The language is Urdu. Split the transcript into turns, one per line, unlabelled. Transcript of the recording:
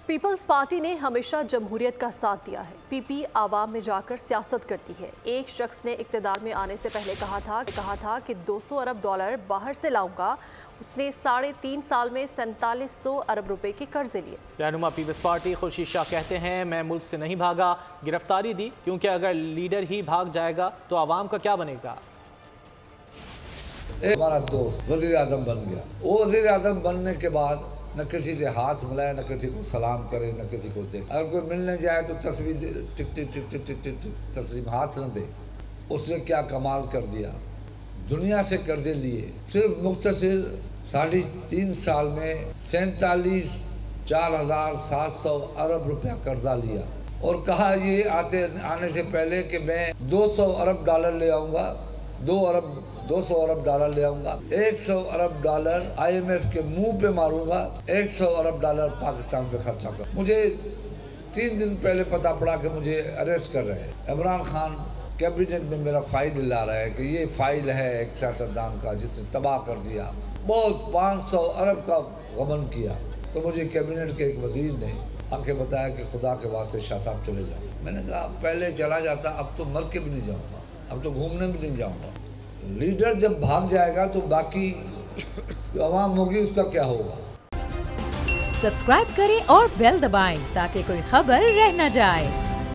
پیپلز پارٹی نے ہمیشہ جمہوریت کا ساتھ دیا ہے۔ پی پی عوام میں جا کر سیاست کرتی ہے۔ ایک شخص نے اقتدار میں آنے سے پہلے کہا تھا کہ $200 ارب باہر سے لاؤں گا۔ اس نے 3.5 سال میں 4700 ارب روپے کے قرضے لیے۔
رہنما پیپلز پارٹی خورشید شاہ کہتے ہیں میں ملک سے نہیں بھاگا، گرفتاری دی کیونکہ اگر لیڈر ہی بھاگ جائے گا تو عوام کا کیا بنے گا؟
ہمارا دوست وزیر اعظم بن گیا۔ وہ وزیر اعظم بننے کے بعد نہ کسی سے ہاتھ ملائے، نہ کسی کو سلام کرے، نہ کسی کو دے۔ اگر کوئی ملنے جائے تو تسلیم ہاتھ نہ دے۔ اس نے کیا کمال کر دیا، دنیا سے قرضے لیے، صرف مختصر 3.5 سال میں 47,700 ارب روپیہ قرضہ لیا، اور کہا یہ آنے سے پہلے کہ میں $200 ارب لے آؤں گا، 200 ارب ڈالر لے آؤں گا، 100 ارب ڈالر IMF کے منہ پہ ماروں گا، 100 ارب ڈالر پاکستان پہ خرچہ کر۔ مجھے 3 دن پہلے پتا پڑا کہ مجھے اریسٹ کر رہے ہیں۔ عمران خان کیبنٹ میں میرا فائل لا رہا ہے کہ یہ فائل ہے ایک سیاستدان کا جس نے تباہ کر دیا، بہت 500 ارب کا غبن کیا۔ تو مجھے کیبنٹ کے ایک وزیر نے آ کے بتایا کہ خدا کے واسطے شاہ صاحب چلے جاؤ۔ میں نے کہا پہلے چلا جاتا، اب تو مر کے بھی نہیں جاؤں گا، اب تو گھومنے بھی نہیں جاؤں گا۔ لیڈر جب بھاگ جائے گا تو باقی جو عوام ہوگی اس کا کیا ہوگا؟
سبسکرائب کریں اور بیل دبائیں تاکہ کوئی خبر رہ نہ جائے۔